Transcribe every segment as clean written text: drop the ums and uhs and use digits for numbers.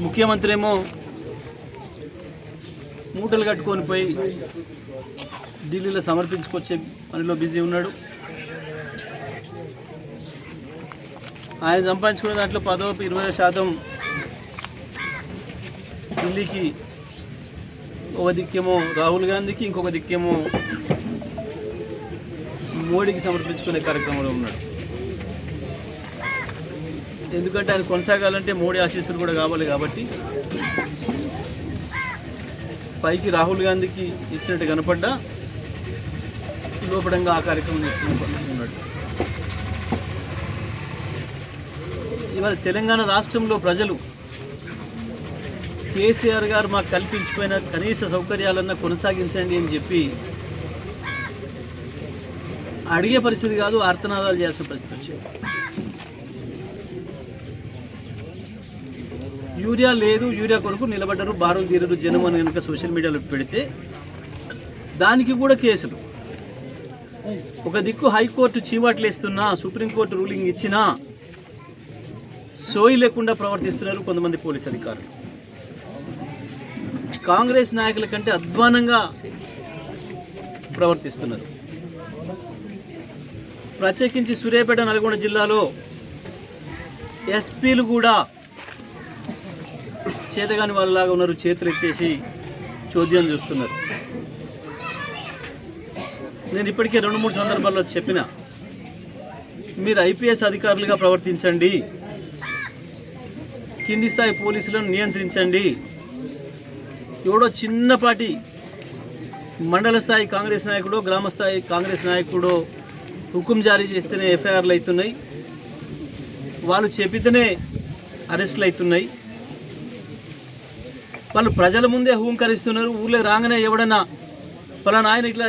ముఖ్యమంత్రి ఏమో మూటలు కట్టుకొని పోయి ఢిల్లీలో సమర్పించుకొచ్చే పనిలో బిజీ ఉన్నాడు. ఆయన సంపాదించుకునే దాంట్లో 10-20% ఢిల్లీకి, ఒక దిక్కేమో రాహుల్ గాంధీకి, ఇంకొక దిక్కేమో మోడీకి సమర్పించుకునే కార్యక్రమంలో ఉన్నాడు. ఎందుకంటే ఆయన కొనసాగాలంటే మోడీ ఆశీస్సులు కూడా కావాలి కాబట్టి పైకి రాహుల్ గాంధీకి ఇచ్చినట్టు కనపడ్డా లోపడంగా ఆ కార్యక్రమం తీసుకున్నాడు. ఇవాళ తెలంగాణ రాష్ట్రంలో ప్రజలు కేసీఆర్ గారు మాకు కల్పించిపోయిన కనీస సౌకర్యాలన్నా కొనసాగించండి అని చెప్పి అడిగే పరిస్థితి కాదు, ఆర్తనాదాలు చేయాల్సిన పరిస్థితి వచ్చింది. యూరియా లేదు, యూరియా కొరకు నిలబడ్డరు, బారులు తీరరు జనం అని కనుక సోషల్ మీడియాలో పెడితే దానికి కూడా కేసులు. ఒక దిక్కు హైకోర్టు చీవాట్లు వేస్తున్నా, సుప్రీంకోర్టు రూలింగ్ ఇచ్చినా సోయి లేకుండా ప్రవర్తిస్తున్నారు కొంతమంది పోలీసు అధికారులు. కాంగ్రెస్ నాయకుల కంటే అధ్వానంగా ప్రవర్తిస్తున్నారు. ప్రత్యేకించి సూర్యాపేట, నల్గొండ జిల్లాలో ఎస్పీలు కూడా చేతగాని వాళ్ళలాగా ఉన్నారు, చేతులు ఎత్తేసి చోద్యం చూస్తున్నారు. నేను ఇప్పటికే 2-3 సందర్భాల్లో చెప్పిన, మీరు ఐపీఎస్ అధికారులుగా ప్రవర్తించండి, కింది స్థాయి పోలీసులను నియంత్రించండి. ఎవడో చిన్నపాటి మండల స్థాయి కాంగ్రెస్ నాయకుడో, గ్రామ స్థాయి కాంగ్రెస్ నాయకుడో హుకుం జారీ చేస్తేనే ఎఫ్ఐఆర్లు అవుతున్నాయి, వాళ్ళు చెప్పితేనే అరెస్టులు అవుతున్నాయి. వాళ్ళు ప్రజల ముందే హూంకరిస్తున్నారు. ఊళ్ళో రాగానే ఎవడన్నా పలానా ఆయన ఇట్లా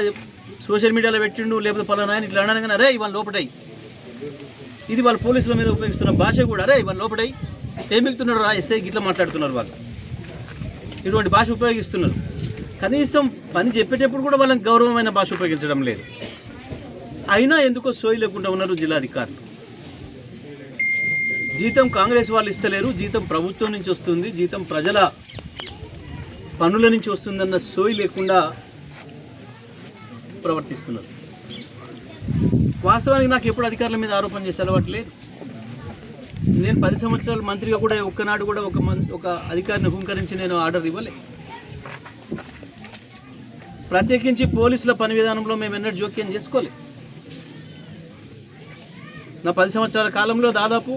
సోషల్ మీడియాలో పెట్టిండు, లేకపోతే పలానా ఆయన ఇట్లా అనగానే అరే ఇవాళ లోపటాయి. ఇది వాళ్ళ పోలీసుల మీద ఉపయోగిస్తున్న భాష కూడా, అరే ఇవాళ లోపటాయి ఏం మిగులుతున్నారు రా ఎస్ఐ ఇట్లా మాట్లాడుతున్నారు. వాళ్ళు ఇటువంటి భాష ఉపయోగిస్తున్నారు. కనీసం పని చెప్పేటప్పుడు కూడా వాళ్ళకి గౌరవమైన భాష ఉపయోగించడం లేదు. అయినా ఎందుకో సోయి లేకుండా ఉన్నారు జిల్లాధికారులు. జీతం కాంగ్రెస్ వాళ్ళు ఇస్తలేరు, జీతం ప్రభుత్వం నుంచి వస్తుంది, జీతం ప్రజల పనుల నుంచి వస్తుందన్న సోయి లేకుండా ప్రవర్తిస్తున్నారు. వాస్తవానికి నాకు ఎప్పుడు అధికారుల మీద ఆరోపణ చేసే అలవాటు లేదు. నేను 10 సంవత్సరాలు మంత్రిగా కూడా ఒక్కనాడు కూడా ఒక అధికారిని హుంకరించి నేను ఆర్డర్ ఇవ్వలే. ప్రత్యేకించి పోలీసుల పని విధానంలో మేము ఎన్నడూ జోక్యం చేసుకోలే. నా 10 సంవత్సరాల కాలంలో దాదాపు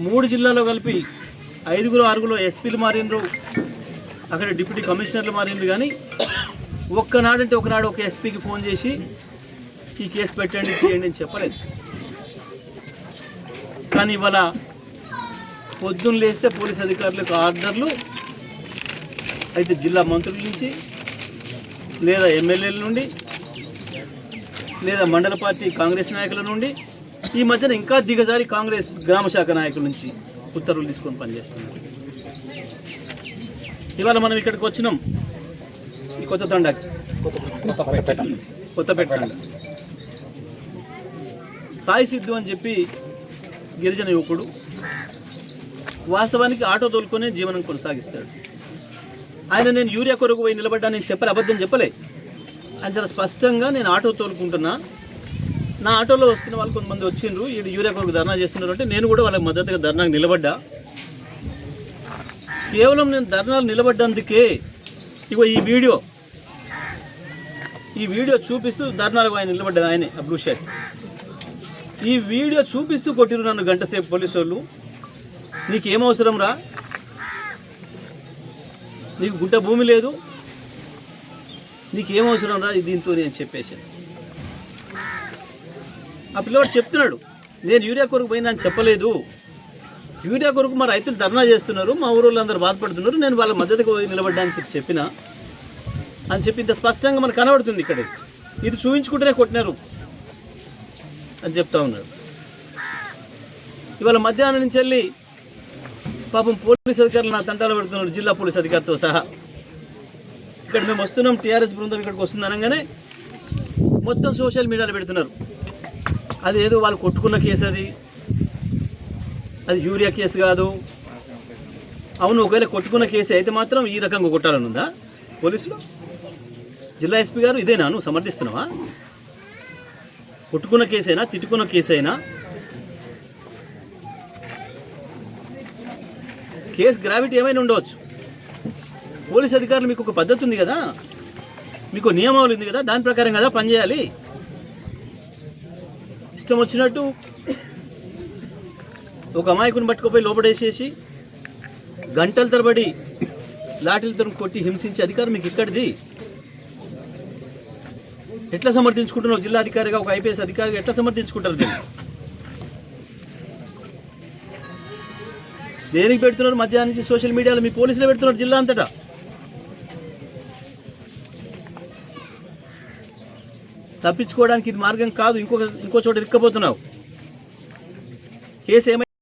3 జిల్లాలో కలిపి 5-6 ఎస్పీలు మారినరు, అక్కడ డిప్యూటీ కమిషనర్లు మారినరు. కానీ ఒక్కనాడంటే ఒకనాడు ఒక ఎస్పీకి ఫోన్ చేసి ఈ కేసు పెట్టండి తీయండి అని చెప్పలేదు. కానీ ఇవాళ పొద్దున్న లేస్తే పోలీస్ అధికారులకు ఆర్డర్లు అయితే జిల్లా మంత్రుల నుంచి, లేదా ఎమ్మెల్యేల నుండి, లేదా మండల పార్టీ కాంగ్రెస్ నాయకుల నుండి, ఈ మధ్యన ఇంకా దిగజారి కాంగ్రెస్ గ్రామ శాఖ నాయకుల నుంచి ఉత్తర్వులు తీసుకొని పనిచేస్తున్నారు. ఇవాళ మనం ఇక్కడికి వచ్చినాం, ఈ కొత్తపేట తండ. సాయి సిద్ధు అని చెప్పి గిరిజన యువకుడు, వాస్తవానికి ఆటో తోలుకొనే జీవనం కొనసాగిస్తాడు. ఆయన నేను యూరియా కొరకు పోయి నిలబడ్డా నేను చెప్పలే, అబద్ధం చెప్పలే. ఆయన చాలా స్పష్టంగా నేను ఆటో తోలుకుంటున్నా, నా ఆటోలో వస్తున్న వాళ్ళు కొంతమంది వచ్చిండ్రు, ఈ యూరియా కొరకు ధర్నా చేస్తున్నారు అంటే నేను కూడా వాళ్ళకి మద్దతుగా ధర్నాకు నిలబడ్డా. కేవలం నేను ధర్నాలు నిలబడ్డందుకే ఇగో ఈ వీడియో చూపిస్తూ ధర్నాలకు ఆయన నిలబడ్డది, ఆయనే అబ్రూ షేక్. ఈ వీడియో చూపిస్తూ కొట్టిరు నన్ను గంటసేపు పోలీసు వాళ్ళు. నీకేమవసరం రా, నీకు గుంట భూమి లేదు, నీకేమవసరం రా దీంతో నేను చెప్పేశాను. ఆ పిల్లవాడు చెప్తున్నాడు, నేను యూరియా కొరకు పోయినా అని చెప్పలేదు, యూరియా కొరకు మా రైతులు ధర్నా చేస్తున్నారు, మా ఊరోళ్ళందరూ బాధపడుతున్నారు, నేను వాళ్ళ మద్దతుకు పోయి నిలబడ్డా అని చెప్పిన అని చెప్పి ఇంత స్పష్టంగా మనకు కనబడుతుంది. ఇక్కడ ఇది చూపించుకుంటేనే కొట్టినారు అని చెప్తా ఉన్నాడు. ఇవాళ మధ్యాహ్నం నుంచి వెళ్ళి పాపం పోలీస్ అధికారులు నా తంటాలు పెడుతున్నారు, జిల్లా పోలీస్ అధికారితో సహా. ఇక్కడ మేము వస్తున్నాం, టీఆర్ఎస్ బృందం ఇక్కడికి వస్తుంది అనగానే మొత్తం సోషల్ మీడియాలో పెడుతున్నారు. అది ఏదో వాళ్ళు కొట్టుకున్న కేసు, అది యూరియా కేసు కాదు, అవును, ఒకవేళ కొట్టుకున్న కేసు అయితే మాత్రం ఈ రకంగా కొట్టాలని ఉందా పోలీసులు? జిల్లా ఎస్పీ గారు ఇదేనా నువ్వు సమర్థిస్తున్నావా? కొట్టుకున్న కేసైనా తిట్టుకున్న కేసైనా కేసు గ్రావిటీ ఏమైనా ఉండవచ్చు. పోలీస్ అధికారులు మీకు ఒక పద్ధతి ఉంది కదా, మీకు నియమావళి ఉంది కదా, దాని ప్రకారం కదా పనిచేయాలి. ఇష్టం వచ్చినట్టు ఒక అమాయకుని పట్టుకుపోయి లోపడేసేసి గంటల తరబడి లాఠీలతో కొట్టి హింసించే అధికారం మీకు ఇక్కడిది. ఎట్లా సమర్థించుకుంటున్నావు? జిల్లా అధికారిగా, ఒక ఐపీఎస్ అధికారిగా ఎట్లా సమర్థించుకుంటారు దీన్ని? దేనికి పెడుతున్నారు? మధ్యాహ్నం నుంచి సోషల్ మీడియాలో మీ పోలీసులు పెడుతున్నారు జిల్లా అంతటా. తప్పించుకోవడానికి ఇది మార్గం కాదు. ఇంకో చోట ఇరుక్కపోతున్నావు. కేసు ఏమైనా